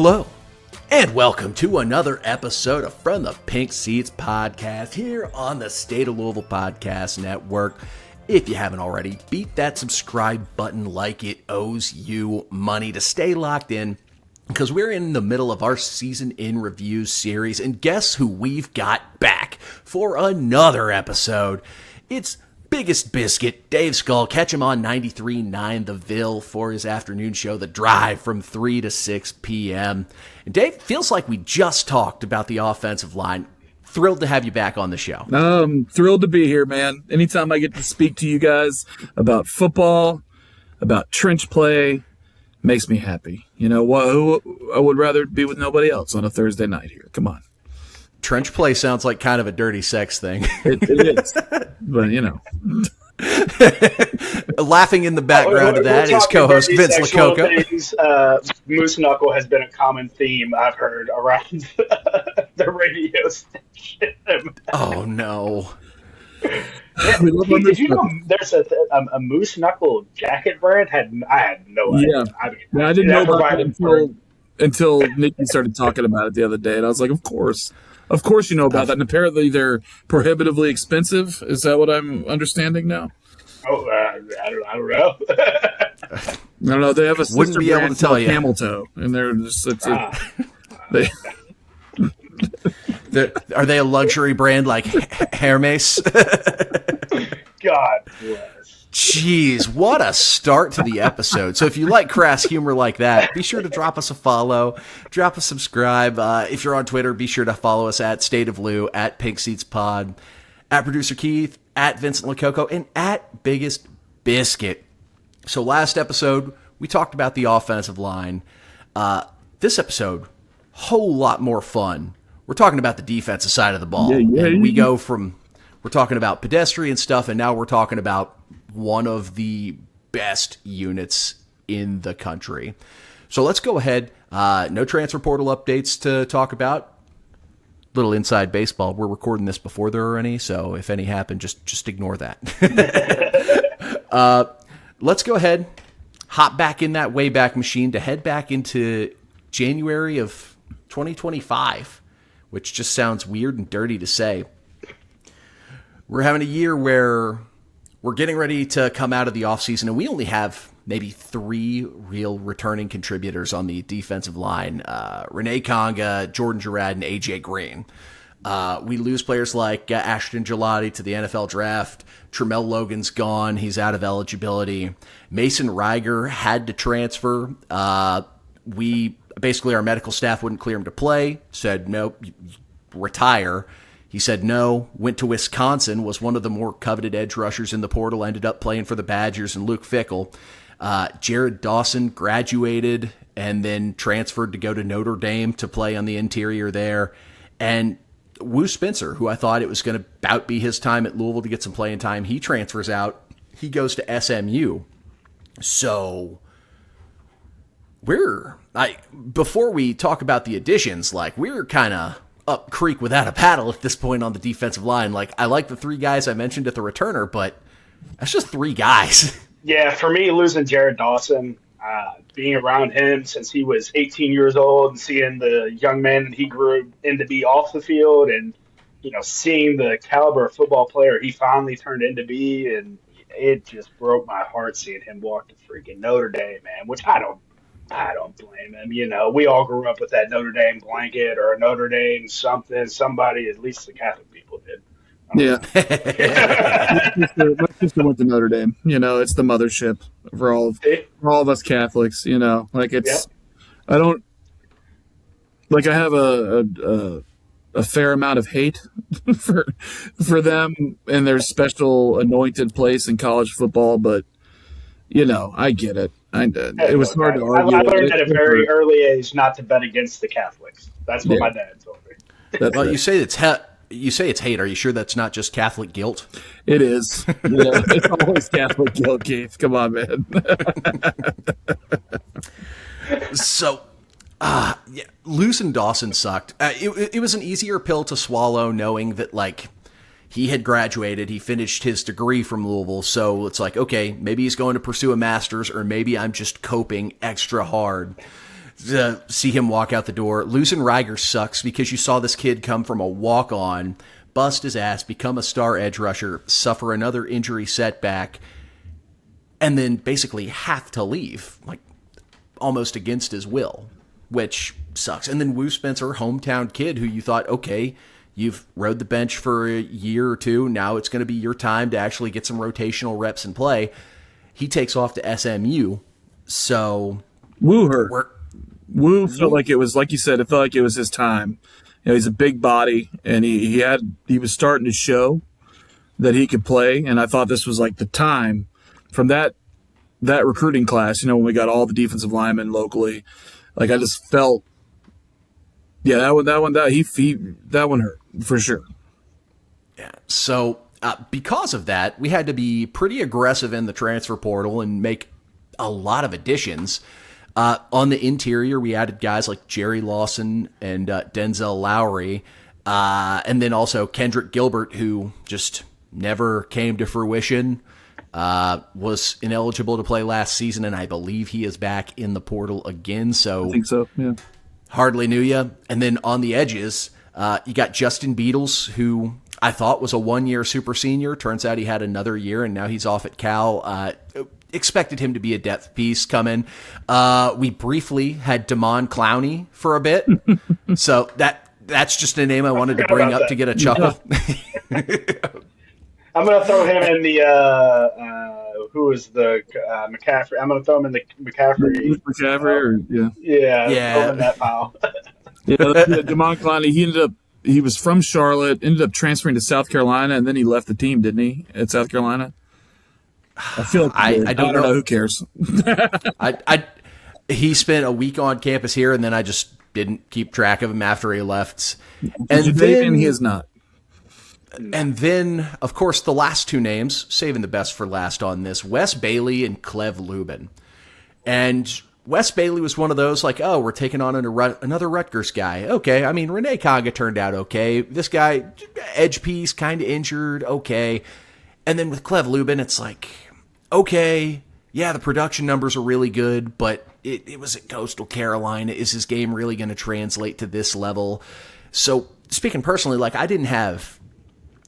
Hello, and welcome to another episode of From the Pink Seats podcast here on the State of Louisville Podcast Network. If you haven't already, beat that subscribe button like it owes you money to stay locked in, because we're in the middle of our season in review series, and guess who we've got back for another episode? It's Biggest Biscuit, Dave Scull. Catch him on 93.9 The Ville for his afternoon show, The Drive, from 3 to 6 p.m. And Dave, feels like we just talked about the offensive line. Thrilled to have you back on the show. Thrilled to be here, man. Anytime I get to speak to you guys about football, about trench play, makes me happy. You know, I would rather be with nobody else on a Thursday night here. Come on. Trench play sounds like kind of a dirty sex thing. It is. But, you know. Laughing in the background of that is co-host Vince Lococo. Moose knuckle has been a common theme I've heard around the radio station. Oh, no. Did you know there's a moose knuckle jacket brand? I had no idea. Yeah, I didn't know about it until Nikki started talking about it the other day, and I was like, of course you know about that. And apparently they're prohibitively expensive. Is that what I'm understanding now? Oh, I don't know. I don't know. They have a sister brand called Camel Toe, and they're just Are they a luxury brand like Hermes? God bless. Jeez, what a start to the episode. So if you like crass humor like that, be sure to drop us a follow, drop a subscribe. If you're on Twitter, be sure to follow us at State of Lou, at Pink Seats Pod, at Producer Keith, at Vincent Lococo, and at Biggest Biscuit. So last episode, we talked about the offensive line. This episode, whole lot more fun. We're talking about the defensive side of the ball. And we go from, we're talking about pedestrian stuff, and now we're talking about one of the best units in the country. So let's go ahead. No transfer portal updates to talk about. Little inside baseball. We're recording this before there are any, so if any happen, just ignore that. Let's go ahead, hop back in that Wayback Machine to head back into January of 2025, which just sounds weird and dirty to say. We're having a year where we're getting ready to come out of the offseason, and we only have maybe 3 real returning contributors on the defensive line. Renee Conga, Jordan Gerard, and A.J. Green. We lose players like Ashton Gelati to the NFL draft. Tramel Logan's gone. He's out of eligibility. Mason Reiger had to transfer. Our medical staff wouldn't clear him to play. Said, nope, retire. He said no, went to Wisconsin, was one of the more coveted edge rushers in the portal, ended up playing for the Badgers and Luke Fickell. Jared Dawson graduated and then transferred to go to Notre Dame to play on the interior there. And Wu Spencer, who I thought it was going to about be his time at Louisville to get some playing time, he transfers out. He goes to SMU. So before we talk about the additions, we're kind of up creek without a paddle at this point on the defensive line. I like the 3 guys I mentioned at the returner, but that's just 3 guys. Yeah, for me, losing Jared Dawson, being around him since he was 18 years old and seeing the young man that he grew into be off the field and, seeing the caliber of football player he finally turned into be, and it just broke my heart seeing him walk to freaking Notre Dame, man, which I don't blame him. We all grew up with that Notre Dame blanket or a Notre Dame somebody, at least the Catholic people did. Yeah. My sister went to Notre Dame. It's the mothership for all of us Catholics, I don't, I have a fair amount of hate for them and their special anointed place in college football, but I get it. It was hard to argue. I learned at a very early age not to bet against the Catholics. That's what my dad told me. Well, you say it's hate. Are you sure that's not just Catholic guilt? It is. Yeah, it's always Catholic guilt, Keith. Come on, man. So, losing Dawson sucked. It was an easier pill to swallow knowing that, he had graduated, he finished his degree from Louisville, so it's okay, maybe he's going to pursue a master's, or maybe I'm just coping extra hard. to see him walk out the door. Losing Reiger sucks because you saw this kid come from a walk-on, bust his ass, become a star edge rusher, suffer another injury setback, and then basically have to leave, like almost against his will, which sucks. And then Wu Spencer, hometown kid who you thought, okay, you've rode the bench for a year or two. Now it's going to be your time to actually get some rotational reps and play. He takes off to SMU. So Wu hurt. Wu felt like it was, like you said, it felt like it was his time. You know, he's a big body, and he was starting to show that he could play. And I thought this was like the time from that recruiting class. You know, when we got all the defensive linemen locally, like I just felt, yeah, that one hurt for sure. Yeah. So because of that, we had to be pretty aggressive in the transfer portal and make a lot of additions. On the interior, we added guys like Jerry Lawson and Denzel Lowry, and then also Kendrick Gilbert, who just never came to fruition, was ineligible to play last season, and I believe he is back in the portal again. So I think so, yeah. Hardly knew you. And then on the edges, you got Justin Beatles, who I thought was a one-year super senior. Turns out he had another year, and now he's off at Cal. Expected him to be a depth piece coming. We briefly had Damon Clowney for a bit. So that's just a name I wanted to bring up to get a chuckle. I'm going to throw him in the who is the McCaffrey. I'm going to throw him in the McCaffrey. Yeah. Throw him in that pile. Damon Clowney, he was from Charlotte, ended up transferring to South Carolina, and then he left the team, didn't he, at South Carolina? I feel like I don't know. Who cares? He spent a week on campus here, and then I just didn't keep track of him after he left. And then he is not. And then, of course, the last two names, saving the best for last on this, Wes Bailey and Clev Lubin. And Wes Bailey was one of those, like, oh, we're taking on another Rutgers guy. Okay, I mean, Renee Conga turned out okay. This guy, edge piece, kind of injured, okay. And then with Clev Lubin, it's like, okay, yeah, the production numbers are really good, but it was at Coastal Carolina. Is his game really going to translate to this level? So, speaking personally, like, I didn't have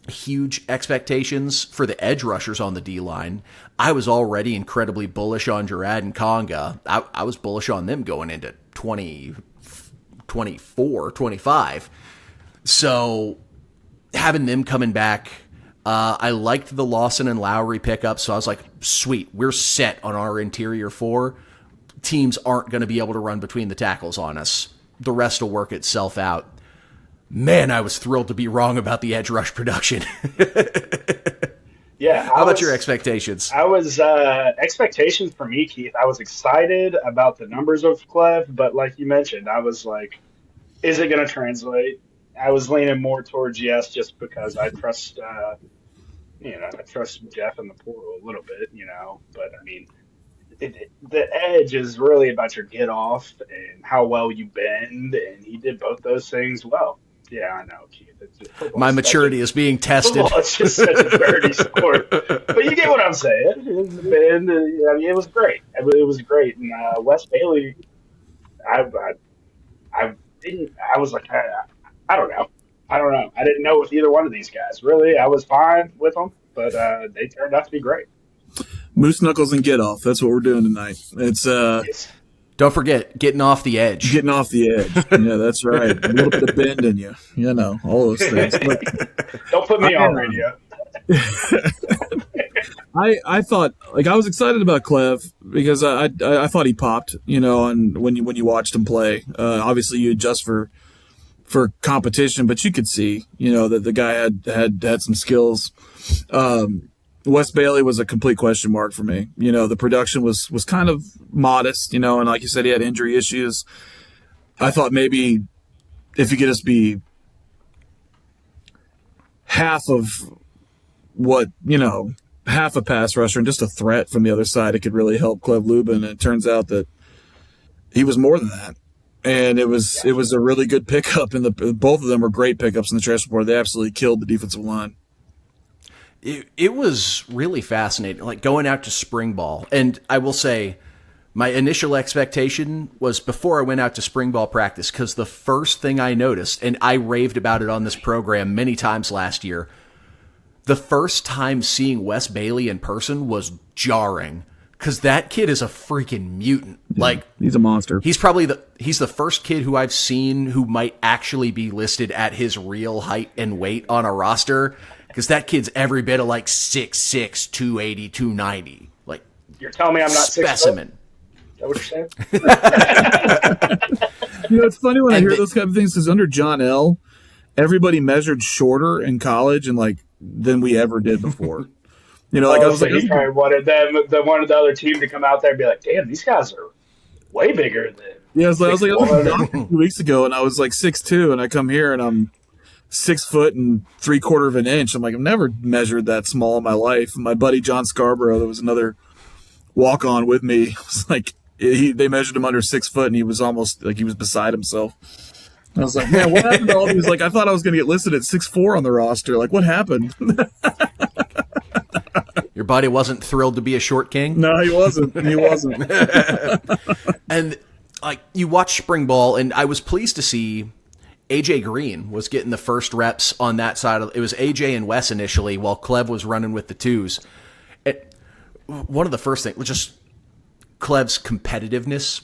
huge expectations for the edge rushers on the D-line. I was already incredibly bullish on Jarrad and Conga. I was bullish on them going into 2024, 25. So having them coming back, I liked the Lawson and Lowry pickup, so I was like, sweet, we're set on our interior four. Teams aren't going to be able to run between the tackles on us. The rest will work itself out. Man, I was thrilled to be wrong about the edge rush production. Yeah. How about your expectations? Expectations for me, Keith, I was excited about the numbers of Clev, but like you mentioned, I was like, is it going to translate? I was leaning more towards yes, just because I trust, I trust Jeff in the portal a little bit, but I mean, the edge is really about your get off and how well you bend, and he did both those things well. Yeah, I know, Keith. My maturity is being tested. It's just such a dirty sport. But you get what I'm saying. And, it was great. It was great. And Wes Bailey, I was like, I don't know. I didn't know with either one of these guys. Really, I was fine with them, but they turned out to be great. Moose knuckles and get off. That's what we're doing tonight. It's Yes. Don't forget, getting off the edge. Getting off the edge. Yeah, that's right. A little bit of bend in you. All those things. Don't put me on radio. I thought, I was excited about Clev because I thought he popped, and when you watched him play. Obviously you adjust for competition, but you could see, that the guy had some skills. Wes Bailey was a complete question mark for me. The production was kind of modest, and like you said, he had injury issues. I thought maybe if he could just be half of what, half a pass rusher and just a threat from the other side, it could really help Clev Lubin. And it turns out that he was more than that. And it was a really good pickup, and both of them were great pickups in the transfer portal. They absolutely killed the defensive line. It was really fascinating, like going out to spring ball. And I will say, My initial expectation was before I went out to spring ball practice, because the first thing I noticed, and I raved about it on this program many times last year, the first time seeing Wes Bailey in person was jarring, because that kid is a freaking mutant. Yeah, like, he's a monster. He's the first kid who I've seen who might actually be listed at his real height and weight on a roster, because that kid's every bit of like 6'6", 280, 290. Like, you're telling me I'm not specimen. 6 foot? Is that what you're saying? It's funny when I hear those kind of things, because under John L., everybody measured shorter in college and than we ever did before. I was like, he probably wanted the other team to come out there and be like, damn, these guys are way bigger than. Yeah, I was like, I was 2 weeks ago, and I was like 6'2", and I come here and I'm 6 foot and 3/4 of an inch. I'm like, I've never measured that small in my life. And my buddy John Scarborough, there was another walk on with me, was like, they measured him under 6 foot, and he was almost like he was beside himself. I was like, man, what happened to all these? Like, I thought I was going to get listed at 6'4" on the roster. Like, what happened? Your buddy wasn't thrilled to be a short king? No, he wasn't. And you watch spring ball, and I was pleased to see AJ Green was getting the first reps on that side. It was AJ and Wes initially, while Clev was running with the twos. One of the first things was just Clev's competitiveness.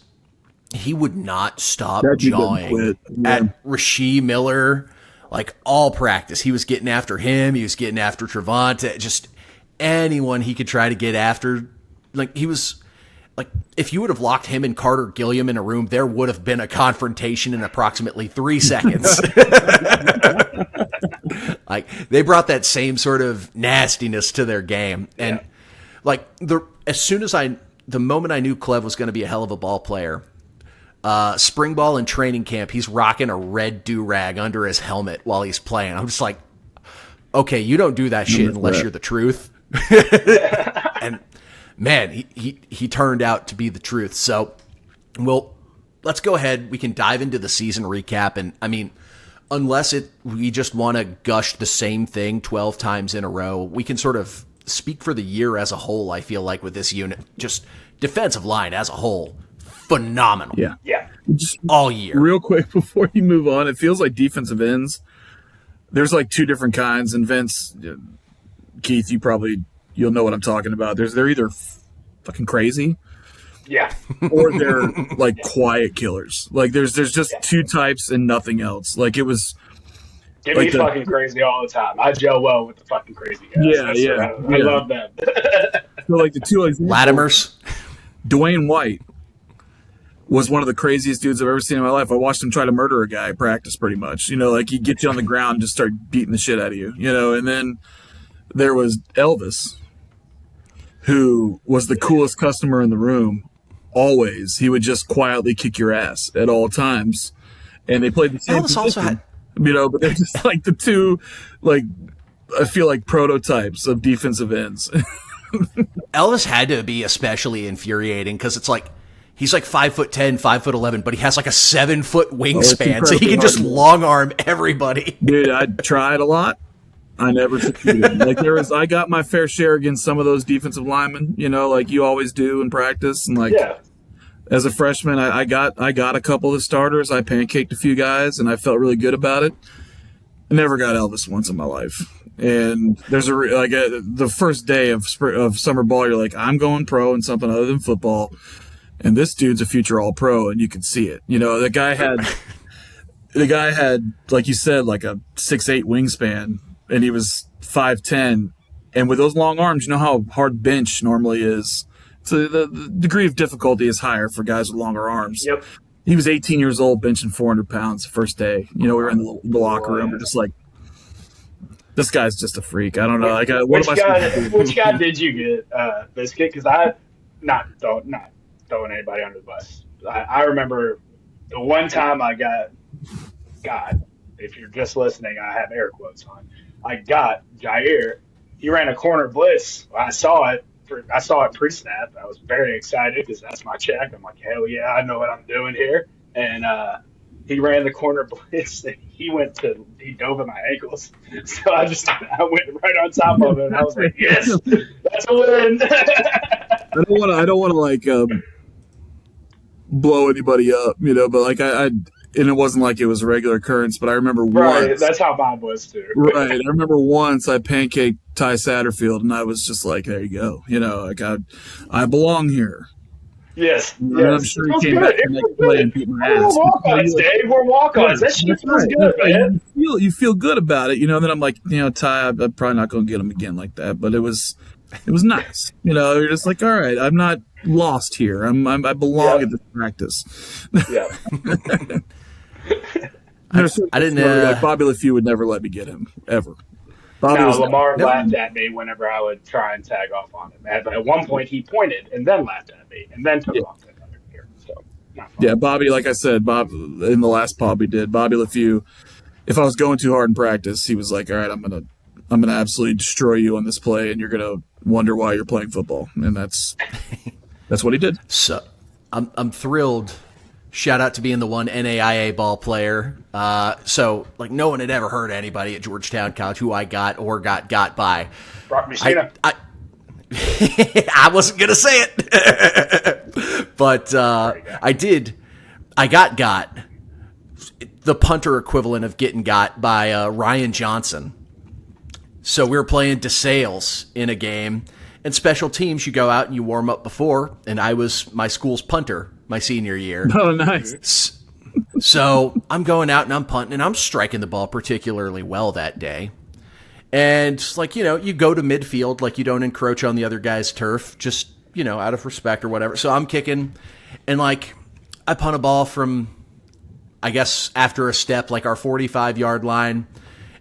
He would not stop jawing at Rasheed Miller, like, all practice. He was getting after him. He was getting after Trevante. Just anyone he could try to get after. Like, he was like, if you would have locked him and Carter Gilliam in a room, there would have been a confrontation in approximately 3 seconds. Like, they brought that same sort of nastiness to their game. And the moment I knew Clev was going to be a hell of a ball player, spring ball and training camp, he's rocking a red do-rag under his helmet while he's playing. I'm just like, okay, you don't do that shit unless you're the truth. And man, he turned out to be the truth. So, well, let's go ahead. We can dive into the season recap. And I mean, unless we just want to gush the same thing 12 times in a row, we can sort of speak for the year as a whole. I feel like with this unit, just defensive line as a whole, phenomenal. Yeah. Just all year. Real quick before you move on, it feels like defensive ends, there's like 2 different kinds. And Vince, Keith, you'll know what I'm talking about. They're either fucking crazy, or they're like quiet killers. Like there's just 2 types and nothing else. Like it was. Give me fucking crazy all the time. I gel well with the fucking crazy guys. I love them. So like the 2 examples, Latimers, Dwayne White was one of the craziest dudes I've ever seen in my life. I watched him try to murder a guy at practice pretty much. Like he'd get you on the ground and just start beating the shit out of you. And then there was Elvis, who was the coolest customer in the room. Always. He would just quietly kick your ass at all times. And they played the same Elvis also had, but they're just like the 2, like, I feel like prototypes of defensive ends. Elvis had to be especially infuriating because it's like, he's like 5'10", 5'11", but he has like a 7-foot wingspan, so he can just long arm everybody. Dude, I tried a lot. I never succeeded. I got my fair share against some of those defensive linemen, like you always do in practice. And as a freshman, I got a couple of starters. I pancaked a few guys, and I felt really good about it. I never got Elvis once in my life. And there's the first day of summer ball, you're like, I'm going pro in something other than football. And this dude's a future All-Pro, and you can see it. The guy had, like you said, like a 6'8" wingspan, and he was 5'10". And with those long arms, you know how hard bench normally is. So the degree of difficulty is higher for guys with longer arms. Yep. He was 18 years old, benching 400 pounds the first day. We were in the locker room. We're just like, this guy's just a freak. I don't know. Which guy did you get, Biscuit? Because I not throwing anybody under the bus. I remember the one time I got, God, if you're just listening, I have air quotes on. I got Jair. He ran a corner blitz. I saw it pre-snap. I was very excited because that's my check. I'm like, hell yeah, I know what I'm doing here. And he ran the corner blitz. And he dove at my ankles. So I went right on top of him. And I was like, yes, that's a win. I don't want to blow anybody up, but like and it wasn't like it was a regular occurrence, but I remember Right, once. that's how mine was too. Right. I remember once I pancaked Ty Satterfield, and I was just like, there you go. Like I belong here. Yes, And yes. I'm sure he came back the next play and beat my ass. We're walk-ons, Dave. We're walk-ons. That shit feels good, man. You feel good about it, then I'm like, Ty, I'm probably not going to get him again like that, but it was nice. You're just like, all right, I'm not lost here. I belong at this practice. Yeah. I didn't. Like Bobby LeFew would never let me get him ever. Lamar laughed at me whenever I would try and tag off on him. At one point, he pointed and then laughed at me and then took off to another gear. So, not fun. Yeah, Bobby, like I said, in the last pod we did, Bobby LeFew, if I was going too hard in practice, he was like, all right, I'm gonna absolutely destroy you on this play, and you're gonna wonder why you're playing football, and that's what he did. So, I'm thrilled. Shout out to being the one NAIA ball player. So, like, no one had ever heard anybody at Georgetown College who I got or got by. Brock Messina. I wasn't going to say it. But I did. I got the punter equivalent of getting got by Ryan Johnson. So we were playing DeSales in a game. And special teams, you go out and you warm up before. And I was my school's punter my senior year. Oh, nice. So I'm going out and I'm punting and I'm striking the ball particularly well that day. And like, you go to midfield, like you don't encroach on the other guy's turf, just, out of respect or whatever. So I'm kicking and like I punt a ball from, I guess, after a step, like our 45-yard line.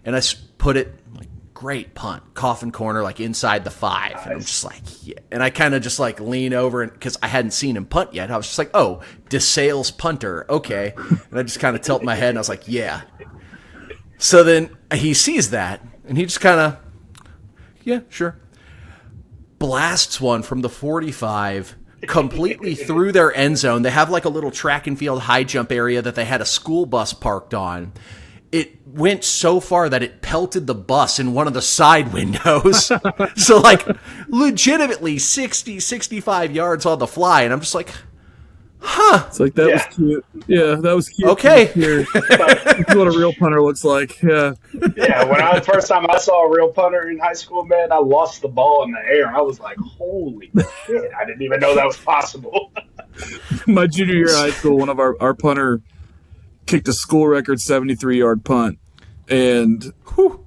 And I put it like, great punt, coffin corner, like inside the 5. Nice. And I'm just like, yeah. And I kind of just like lean over and because I hadn't seen him punt yet. I was just like, oh, DeSales punter. Okay. And I just kind of tilt my head and I was like, yeah. So then he sees that and he just kind of, yeah, sure. Blasts one from the 45 completely through their end zone. They have like a little track and field high jump area that they had a school bus parked on. It went so far that it pelted the bus in one of the side windows. So, like, legitimately 60, 65 yards on the fly. And I'm just like, huh. It's like, that was cute. Yeah, that was cute. Okay. That's what a real punter looks like. Yeah. Yeah, the first time I saw a real punter in high school, man, I lost the ball in the air. I was like, holy shit. I didn't even know that was possible. My junior year of high school, one of our punter kicked a school record 73-yard punt, and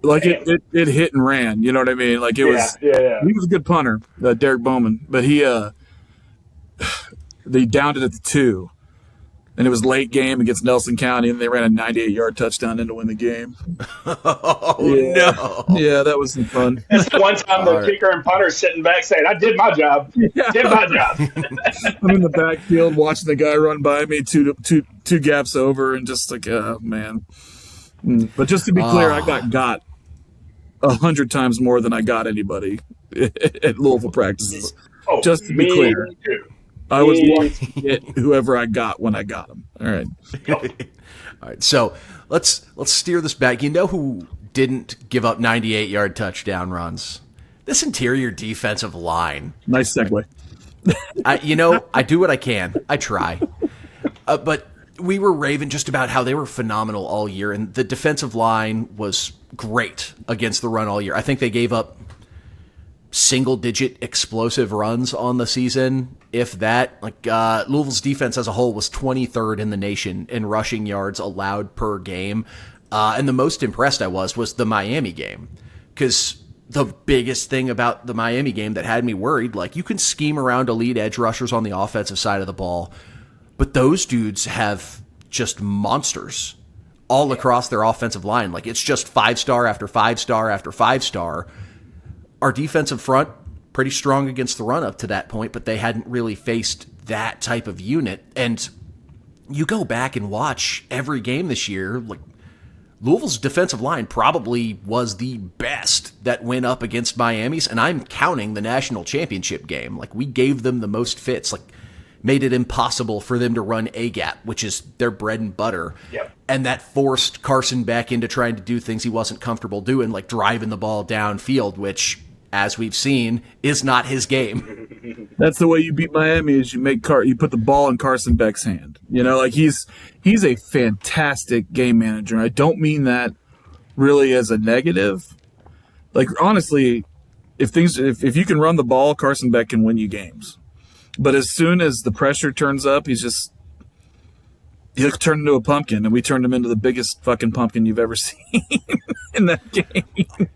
like it hit and ran. You know what I mean? Like it was. Yeah. He was a good punter, Derek Bowman, but they downed it at the 2, and it was late game against Nelson County, and they ran a 98-yard touchdown in to win the game. Oh no! Yeah, that was some fun. That's one time the kicker and punter sitting back saying, "I did my job. Did my job." I'm in the backfield watching the guy run by me two gaps over, and just like, oh man. But just to be clear, I got 100 times more than I got anybody at Louisville practices. Oh, just to be clear. Too. I was lucky to get whoever I got when I got them. All right. All right. So let's steer this back. You know who didn't give up 98-yard touchdown runs? This interior defensive line. Nice segue. I do what I can. I try. But we were raving just about how they were phenomenal all year, and the defensive line was great against the run all year. I think they gave up single-digit explosive runs on the season, if that. Like Louisville's defense as a whole was 23rd in the nation in rushing yards allowed per game. And the most impressed I was the Miami game. Because the biggest thing about the Miami game that had me worried, like you can scheme around elite edge rushers on the offensive side of the ball, but those dudes have just monsters all across their offensive line. Like it's just 5-star after 5-star after 5-star. Our defensive front, pretty strong against the run up to that point, but they hadn't really faced that type of unit. And you go back and watch every game this year, like Louisville's defensive line probably was the best that went up against Miami's, and I'm counting the national championship game. Like we gave them the most fits, like made it impossible for them to run A-gap, which is their bread and butter. Yep. And that forced Carson back into trying to do things he wasn't comfortable doing, like driving the ball downfield, which as we've seen, is not his game. That's the way you beat Miami is you put the ball in Carson Beck's hand. Like he's a fantastic game manager. And I don't mean that really as a negative. Like honestly, if you can run the ball, Carson Beck can win you games. But as soon as the pressure turns up, he'll turn into a pumpkin, and we turned him into the biggest fucking pumpkin you've ever seen in that game.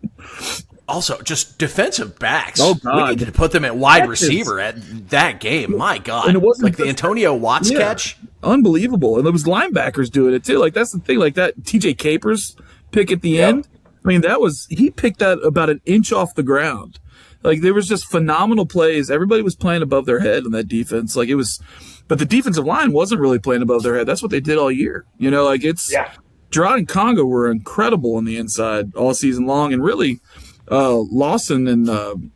Also, just defensive backs. Oh, God. We need to put them at wide receiver at that game. My God. And it wasn't like the Antonio Watts catch. Unbelievable. And there was linebackers doing it, too. Like, that's the thing. Like, that TJ Capers pick at the end. I mean, he picked that about an inch off the ground. Like, there was just phenomenal plays. Everybody was playing above their head in that defense. Like, but the defensive line wasn't really playing above their head. That's what they did all year. Gerard and Congo were incredible on the inside all season long. And really, Lawson and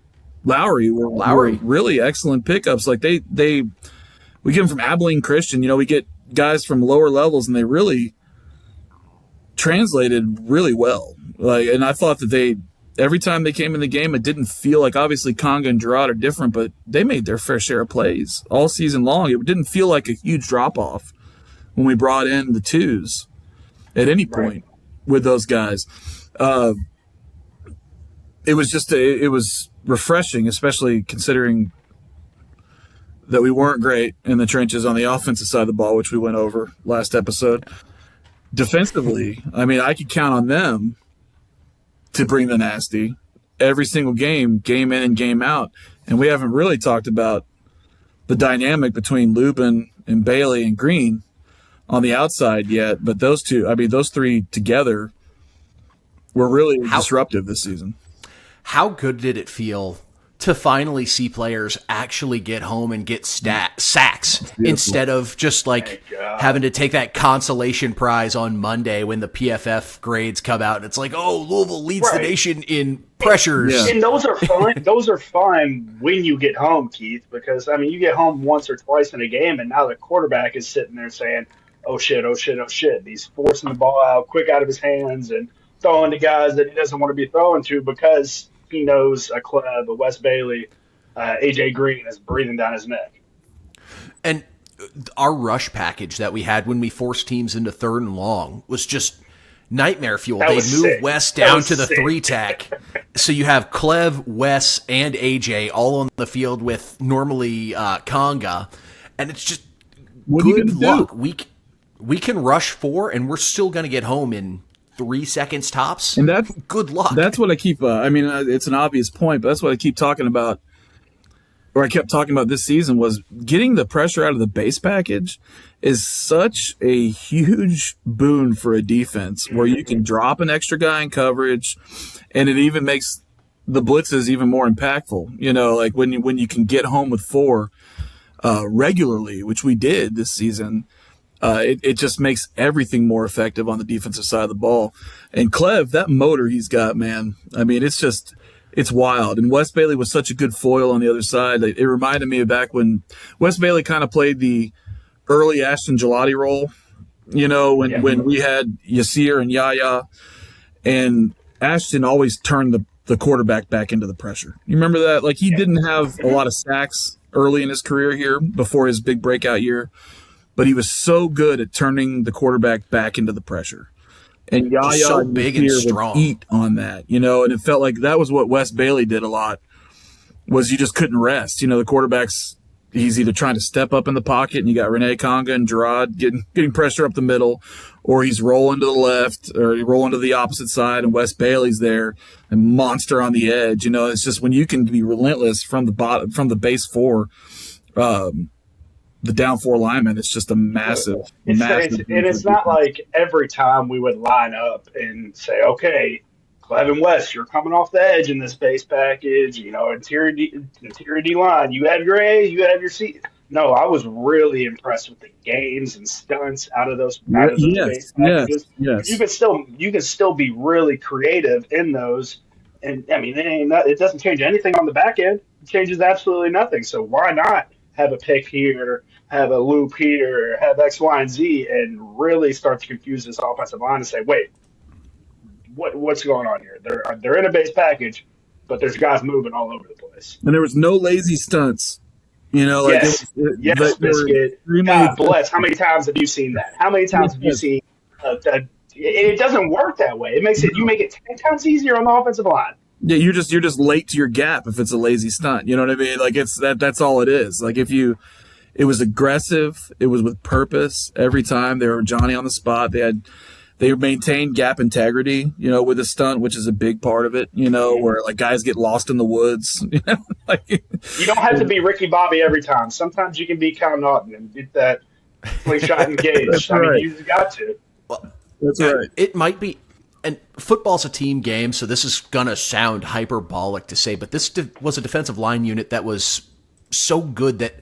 Lowry were really excellent pickups. Like we get them from Abilene Christian. We get guys from lower levels, and they really translated really well. And I thought that every time they came in the game, it didn't feel like, obviously Conga and Gerard are different, but they made their fair share of plays all season long. It didn't feel like a huge drop off when we brought in the twos at any point with those guys. It was refreshing, especially considering that we weren't great in the trenches on the offensive side of the ball, which we went over last episode. Defensively, I mean, I could count on them to bring the nasty every single game in and game out. And we haven't really talked about the dynamic between Lubin and Bailey and Green on the outside yet. But those three together were really disruptive this season. How good did it feel to finally see players actually get home and get sacks instead of just having to take that consolation prize on Monday when the PFF grades come out and it's like, oh, Louisville leads the nation in pressures. Yeah. And those are fine. Those are fine when you get home, Keith, because you get home once or twice in a game, and now the quarterback is sitting there saying, "Oh shit, oh shit, oh shit." He's forcing the ball out quick out of his hands and throwing to guys that he doesn't want to be throwing to because he knows a Clev, a Wes Bailey, AJ Green is breathing down his neck. And our rush package that we had when we forced teams into third and long was just nightmare fuel. They moved Wes down to the 3-tech. So you have Clev, Wes, and AJ all on the field with normally Conga. And it's just good luck. We can rush 4, and we're still going to get home in 3 seconds tops. And that's good luck. That's what I keep. It's an obvious point, but that's what I keep talking about. Or I kept talking about this season was getting the pressure out of the base package is such a huge boon for a defense where you can drop an extra guy in coverage, and it even makes the blitzes even more impactful. Like when you can get home with 4 regularly, which we did this season. It just makes everything more effective on the defensive side of the ball. And Clev, that motor he's got, man, it's wild. And Wes Bailey was such a good foil on the other side. It reminded me of back when Wes Bailey kind of played the early Ashton Gelati role, when we had Yasir and Yaya. And Ashton always turned the quarterback back into the pressure. You remember that? Like, he didn't have a lot of sacks early in his career here before his big breakout year. But he was so good at turning the quarterback back into the pressure. And Yaya so big and strong. Would eat on that, and it felt like that was what Wes Bailey did a lot, was you just couldn't rest. The quarterback's, he's either trying to step up in the pocket, and you got Rene Conga and Gerard getting pressure up the middle, or he's rolling to the left, or rolling to the opposite side, and Wes Bailey's there, and monster on the edge. It's just when you can be relentless from the bottom, from the base 4, the down 4 linemen, it's just a massive. And it's not like every time we would line up and say, okay, Clev and Wes, you're coming off the edge in this base package, interior D line, you have your A, you have your C. No, I was really impressed with the games and stunts out of those base packages. Yes. You can still be really creative in those. And it doesn't change anything on the back end. It changes absolutely nothing. So why not have a pick here, have a loop here, have X, Y, and Z, and really start to confuse this offensive line and say, wait, what's going on here? They're in a base package, but there's guys moving all over the place. And there was no lazy stunts. You know, like yes, Biscuit. God bless. How many times have you seen that? How many times have you seen it doesn't work that way. You make it 10 times easier on the offensive line. Yeah, you're just late to your gap if it's a lazy stunt. You know what I mean? Like that's all it is. Like it was aggressive, it was with purpose every time. They were Johnny on the spot. They maintained gap integrity, you know, with a stunt, which is a big part of it, you know, where like guys get lost in the woods. You know, like, you don't have to be Ricky Bobby every time. Sometimes you can be Cal Naughton and get that slingshot engaged. Mean, you got to. Well, that's right. It might be, and football's a team game, so this is gonna sound hyperbolic to say, but this was a defensive line unit that was so good that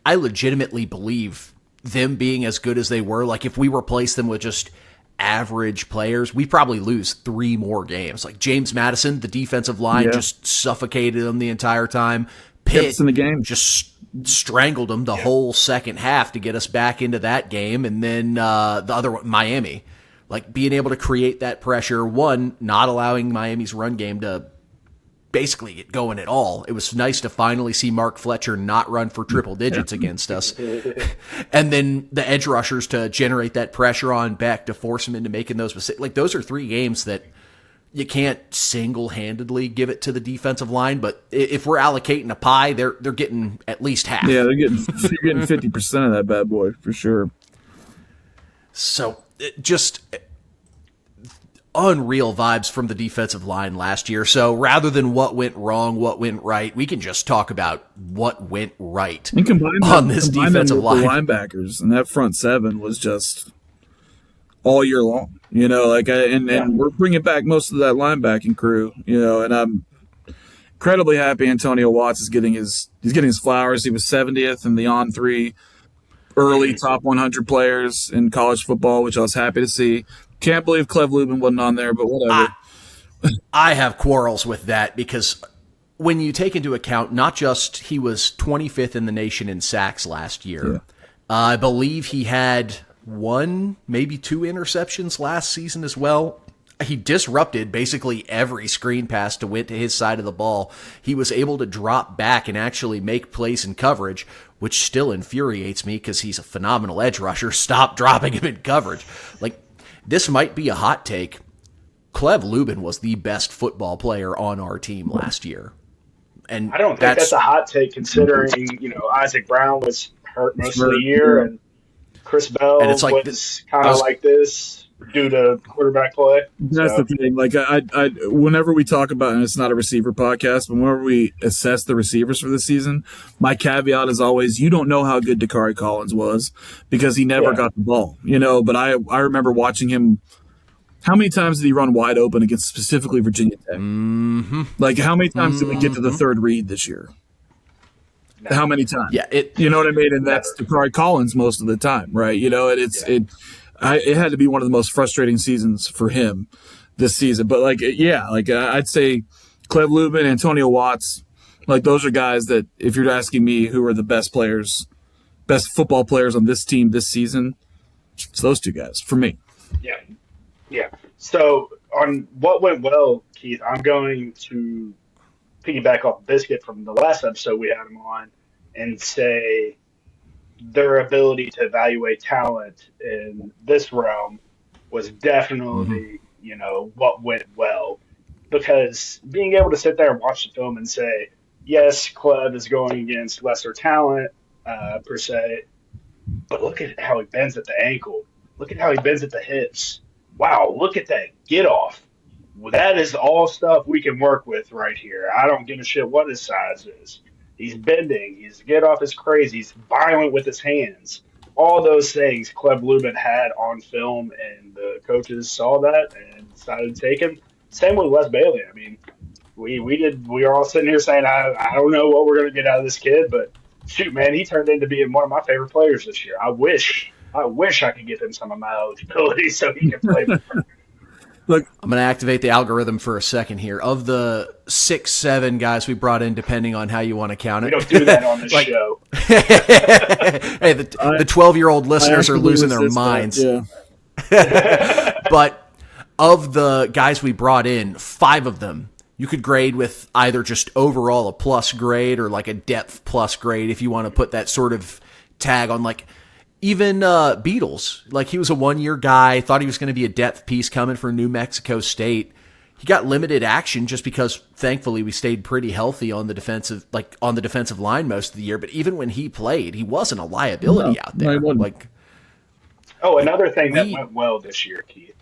I legitimately believe them being as good as they were. Like if we replace them with just average players, we probably lose 3 more games. Like James Madison, the defensive line just suffocated them the entire time. Pitt in the game just strangled them the whole second half to get us back into that game. And then the other one, Miami, like being able to create that pressure, not allowing Miami's run game to basically get going at all. It was nice to finally see Mark Fletcher not run for triple digits against us. And then the edge rushers to generate that pressure on Beck to force him into making those mistakes. Like those are 3 games that you can't single-handedly give it to the defensive line, but if we're allocating a pie, they're getting at least half. Yeah, you're getting 50% of that bad boy for sure. So just unreal vibes from the defensive line last year. So rather than what went wrong, what went right, we can just talk about what went right on this defensive line. The linebackers and that front 7 was just all year long, you know, like, and we're bringing back most of that linebacking crew, you know, and I'm incredibly happy Antonio Watts is getting his flowers. He was 70th in the On3 early top 100 players in college football, which I was happy to see. Can't believe Clev Lubin wasn't on there, but whatever. I have quarrels with that because when you take into account not just he was 25th in the nation in sacks last year, I believe he had 1, maybe 2 interceptions last season as well. He disrupted basically every screen pass to went to his side of the ball. He was able to drop back and actually make plays in coverage, which still infuriates me because he's a phenomenal edge rusher. Stop dropping him in coverage. Like, this might be a hot take. Clev Lubin was the best football player on our team last year. And I don't think that's a hot take considering, you know, Isaac Brown was hurt most of the year and Chris Bell was kind of like this due to quarterback play. That's the thing. Like, I whenever we talk about, and it's not a receiver podcast, but whenever we assess the receivers for the season, my caveat is always, you don't know how good Dakari Collins was because he never got the ball, you know, but I remember watching him. How many times did he run wide open against specifically Virginia Tech? Mm-hmm. Like, how many times did we get to the third read this year? No. How many times? Yeah, you know what I mean? And that's Dakari Collins most of the time, right? You know, it had to be one of the most frustrating seasons for him this season. But, I'd say Clev Lubin, Antonio Watts, like, those are guys that, if you're asking me who are the best football players on this team this season, it's those 2 guys for me. Yeah. So on what went well, Keith, I'm going to piggyback off Biscuit from the last episode we had him on and say their ability to evaluate talent in this realm was definitely, you know, what went well. Because being able to sit there and watch the film and say, yes, Clev is going against lesser talent, per se, but look at how he bends at the ankle. Look at how he bends at the hips. Wow, look at that get off. Well, that is all stuff we can work with right here. I don't give a shit what his size is. He's bending. His get off is crazy. He's violent with his hands. All those things Clev Lubin had on film, and the coaches saw that and decided to take him. Same with Les Bailey. I mean, we were all sitting here saying, I don't know what we're going to get out of this kid, but shoot, man, he turned into being one of my favorite players this year. I wish I could give him some of my eligibility so he can play. Look, I'm going to activate the algorithm for a second here. Of the 6, 7 guys we brought in, depending on how you want to count it. We don't do that on this show. Hey, the 12-year-old listeners are losing their minds. Yeah. But of the guys we brought in, 5 of them you could grade with either just overall a plus grade or like a depth plus grade if you want to put that sort of tag on, like even Beatles. Like, he was a 1-year guy, thought he was going to be a depth piece coming for New Mexico State. He got limited action just because, thankfully, we stayed pretty healthy on the defensive line most of the year. But even when he played, he wasn't a liability out there. Another thing that went well this year, Keith.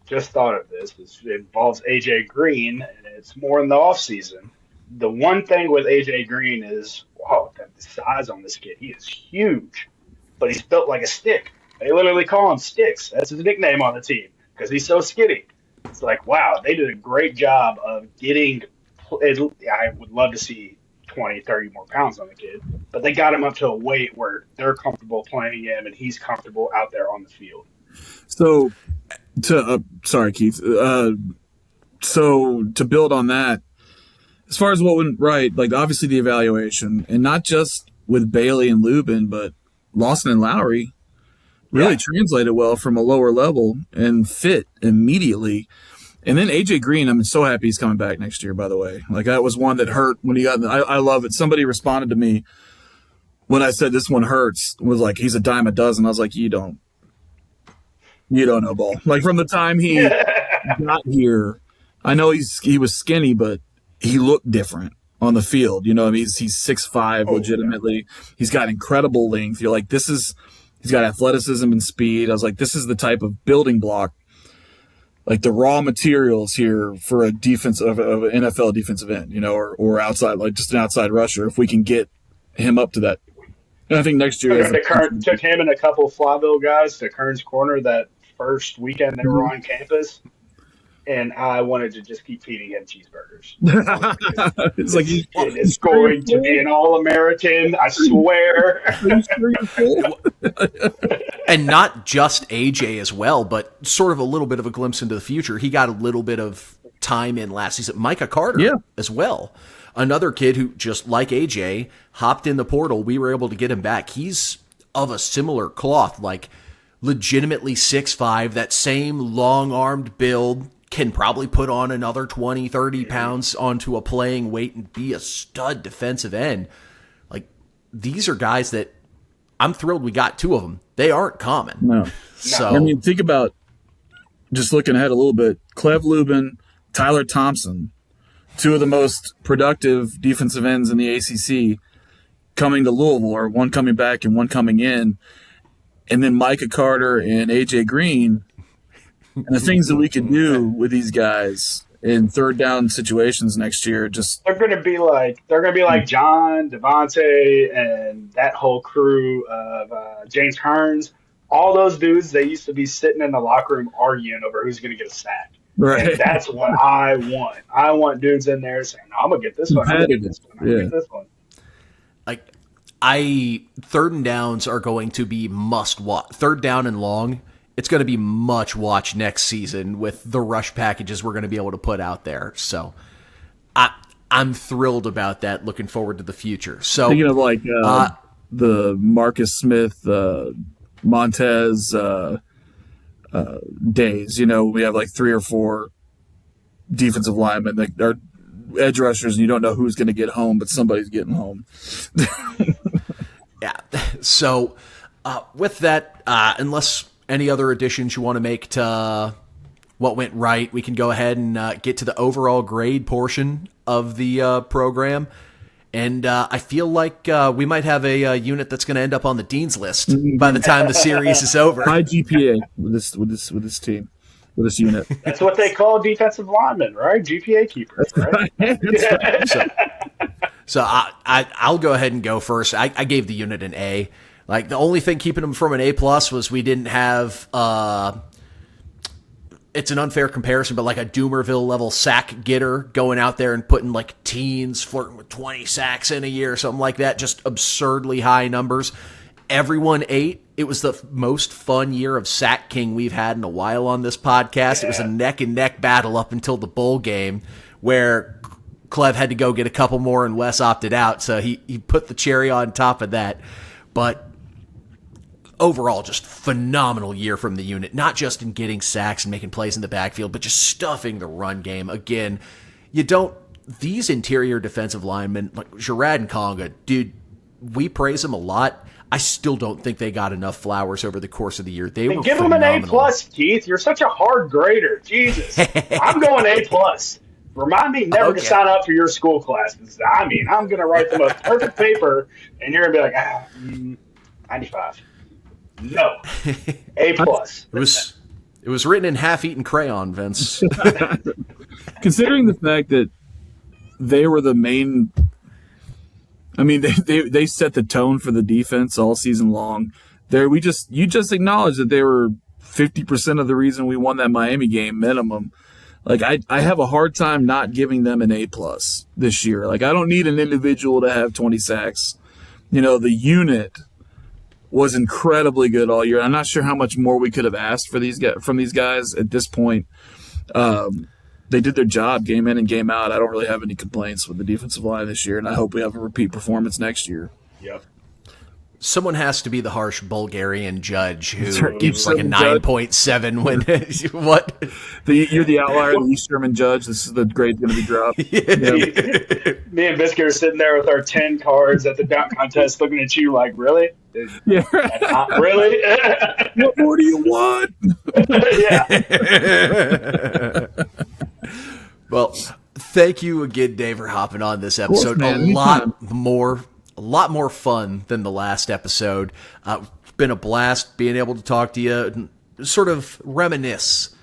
Just thought of this. It involves AJ Green, and it's more in the off season. The one thing with AJ Green is, wow, the size on this kid. He is huge, but he's built like a stick. They literally call him Sticks. That's his nickname on the team because he's so skinny. It's like, wow, they did a great job of getting. I would love to see 20, 30 more pounds on the kid, but they got him up to a weight where they're comfortable playing him and he's comfortable out there on the field. So, sorry, Keith. So to build on that, as far as what went right, like obviously the evaluation, and not just with Bailey and Lubin, but Lawson and Lowry really translated well from a lower level and fit immediately. And then AJ Green, I'm so happy he's coming back next year, by the way. Like, that was one that hurt when he got I love it. Somebody responded to me when I said this one hurts, was like, he's a dime a dozen. I was like, you don't know ball. Like, from the time he got here, I know he was skinny, but he looked different on the field. You know, I mean, he's 6'5", legitimately. Yeah. He's got incredible length. You're like, he's got athleticism and speed. I was like, this is the type of building block, like the raw materials here for a defense of an NFL defensive end, you know, or outside, like just an outside rusher, if we can get him up to that. And I think next year took him and a couple of Flyville guys to Kern's Corner that first weekend they were on campus, and I wanted to just keep feeding him cheeseburgers. It's like it is going to be an All-American, I swear. And not just AJ as well, but sort of a little bit of a glimpse into the future. He got a little bit of time in last season. Micah Carter as well. Another kid who, just like AJ, hopped in the portal. We were able to get him back. He's of a similar cloth, like legitimately 6'5", that same long-armed build, can probably put on another 20, 30 pounds onto a playing weight and be a stud defensive end. Like, these are guys that I'm thrilled we got two of them. They aren't common. No. So, I mean, think about, just looking ahead a little bit, Clev Lubin, Tyler Thompson, two of the most productive defensive ends in the ACC coming to Louisville, or one coming back and one coming in. And then Micah Carter and AJ Green, and the things that we can do with these guys in third down situations next year, they're going to be like John, Devontae, and that whole crew of James Hearns. All those dudes, they used to be sitting in the locker room arguing over who's going to get a sack. Right. And that's what I want. I want dudes in there saying, "I'm going to get this one. I'm going to get this one. I'm going to get this one." Like, third and downs are going to be must watch. Third down and long, it's going to be much watch next season with the rush packages we're going to be able to put out there. So I'm thrilled about that. Looking forward to the future. So thinking of like the Marcus Smith, Montez days, you know, we have like 3 or 4 defensive linemen that are edge rushers and you don't know who's going to get home, but somebody's getting home. Yeah. So with that, unless any other additions you want to make to what went right, we can go ahead and get to the overall grade portion of the program. And I feel like we might have a unit that's going to end up on the dean's list by the time the series is over. High GPA with this team, with this unit. That's what they call defensive linemen, right? GPA keepers, right? So I'll go ahead and go first. I gave the unit an A. Like, the only thing keeping them from an A+ was we didn't have it's an unfair comparison, but like a Doomerville level sack getter going out there and putting like teens, flirting with 20 sacks in a year or something like that. Just absurdly high numbers. Everyone ate. It was the most fun year of Sack King we've had in a while on this podcast. Yeah. It was a neck and neck battle up until the bowl game where Clev had to go get a couple more and Wes opted out. So he put the cherry on top of that. But overall, just phenomenal year from the unit, not just in getting sacks and making plays in the backfield, but just stuffing the run game. Again, you don't these interior defensive linemen, like Gerard and Conga, dude, we praise them a lot. I still don't think they got enough flowers over the course of the year. They were give phenomenal. them an A+, Keith. You're such a hard grader. Jesus. I'm going A+. Remind me never to sign up for your school classes. I mean, I'm going to write the most perfect paper, and you're going to be like, 95. No. A+. It was written in half-eaten crayon, Vince. Considering the fact that they were the main, I mean, they set the tone for the defense all season long. You just acknowledged that they were 50% of the reason we won that Miami game minimum. Like, I have a hard time not giving them an A+ this year. Like, I don't need an individual to have 20 sacks. You know, the unit was incredibly good all year. I'm not sure how much more we could have asked from these guys at this point. They did their job game in and game out. I don't really have any complaints with the defensive line this year, and I hope we have a repeat performance next year. Yep. Someone has to be the harsh Bulgarian judge who gives like a 9.7 when what? You're the outlier, the East German judge. This is the grade going to be dropped. Me and Biscuit are sitting there with our 10 cards at the dunk contest looking at you like, really? Yeah. Really? What more do you want? Yeah. Well, thank you again, Dave, for hopping on this episode. Man, A lot more fun than the last episode. Been a blast being able to talk to you and sort of reminisce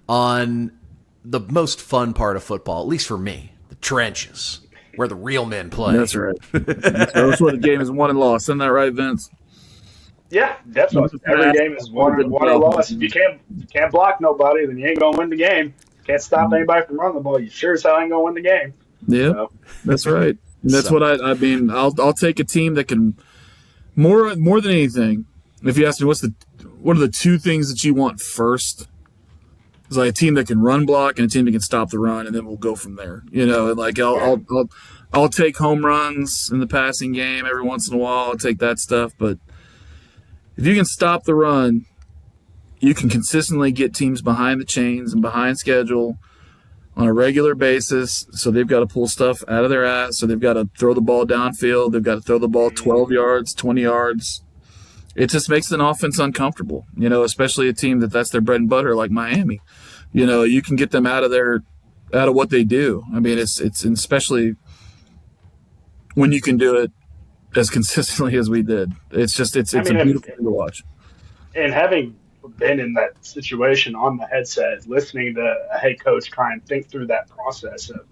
on the most fun part of football, at least for me, the trenches, where the real men play. That's right. That's what the game is won and lost. Isn't that right, Vince? Yeah, definitely. Every game is won or lost. If you can't block nobody, then you ain't going to win the game. Can't stop anybody from running the ball. You sure as hell ain't going to win the game. Yeah, so. That's right. And that's what I mean. I'll take a team that can more than anything. If you ask me, what are the two things that you want first? It's like a team that can run block and a team that can stop the run, and then we'll go from there. You know, and like I'll take home runs in the passing game every once in a while. I'll take that stuff, but if you can stop the run, you can consistently get teams behind the chains and behind schedule on a regular basis, so they've got to pull stuff out of their ass, so they've got to throw the ball downfield, they've got to throw the ball 12 yards, 20 yards. It just makes an offense uncomfortable, you know, especially a team that's their bread and butter like Miami. You know, you can get them out of what they do. I mean, it's especially when you can do it as consistently as we did. It's a beautiful thing to watch. And having been in that situation on the headset, listening to a head coach try and think through that process of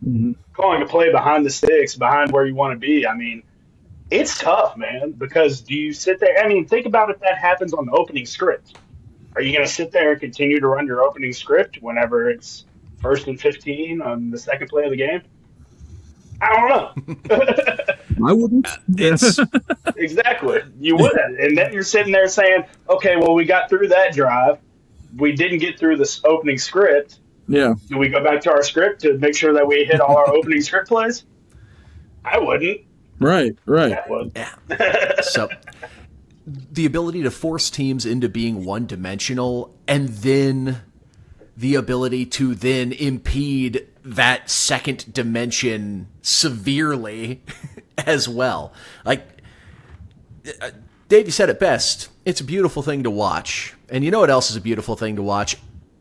calling a play behind the sticks, behind where you want to be. I mean, it's tough, man, because do you sit there? I mean, think about if that happens on the opening script. Are you going to sit there and continue to run your opening script whenever it's 1st and 15 on the second play of the game? I don't know. I wouldn't. Exactly. You wouldn't. And then you're sitting there saying, okay, well, we got through that drive. We didn't get through this opening script. Yeah. Do we go back to our script to make sure that we hit all our opening script plays? I wouldn't. Right. Yeah. So the ability to force teams into being one-dimensional and then the ability to then impede that second dimension severely as well. Like, Dave, you said it best. It's a beautiful thing to watch. And you know what else is a beautiful thing to watch?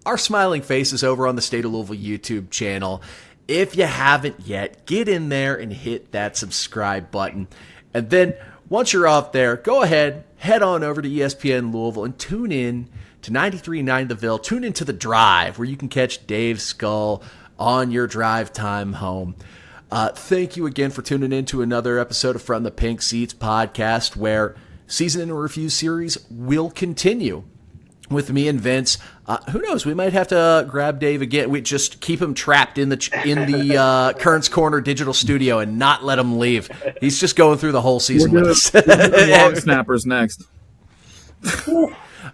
Our smiling faces over on the State of Louisville YouTube channel. If you haven't yet, get in there and hit that subscribe button. And then once you're off there, go ahead, head on over to ESPN Louisville and tune in to 93.9 The Ville. Tune into The Drive, where you can catch Dave Scull on your drive time home. Thank you again for tuning in to another episode of From the Pink Seats podcast, where Season in Review series will continue with me and Vince. Who knows? We might have to grab Dave again. We just keep him trapped in the Kearns Corner digital studio and not let him leave. He's just going through the whole season with us. Long snappers next.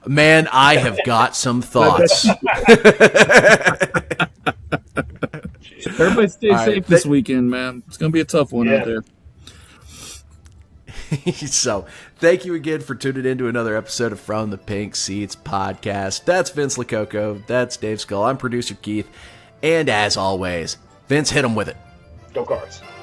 Man, I have got some thoughts. Everybody stay safe this weekend, man. It's going to be a tough one out there. So, thank you again for tuning in to another episode of From the Pink Seats podcast. That's Vince Lococo. That's Dave Scull. I'm producer Keith. And as always, Vince, hit him with it. Go Cards.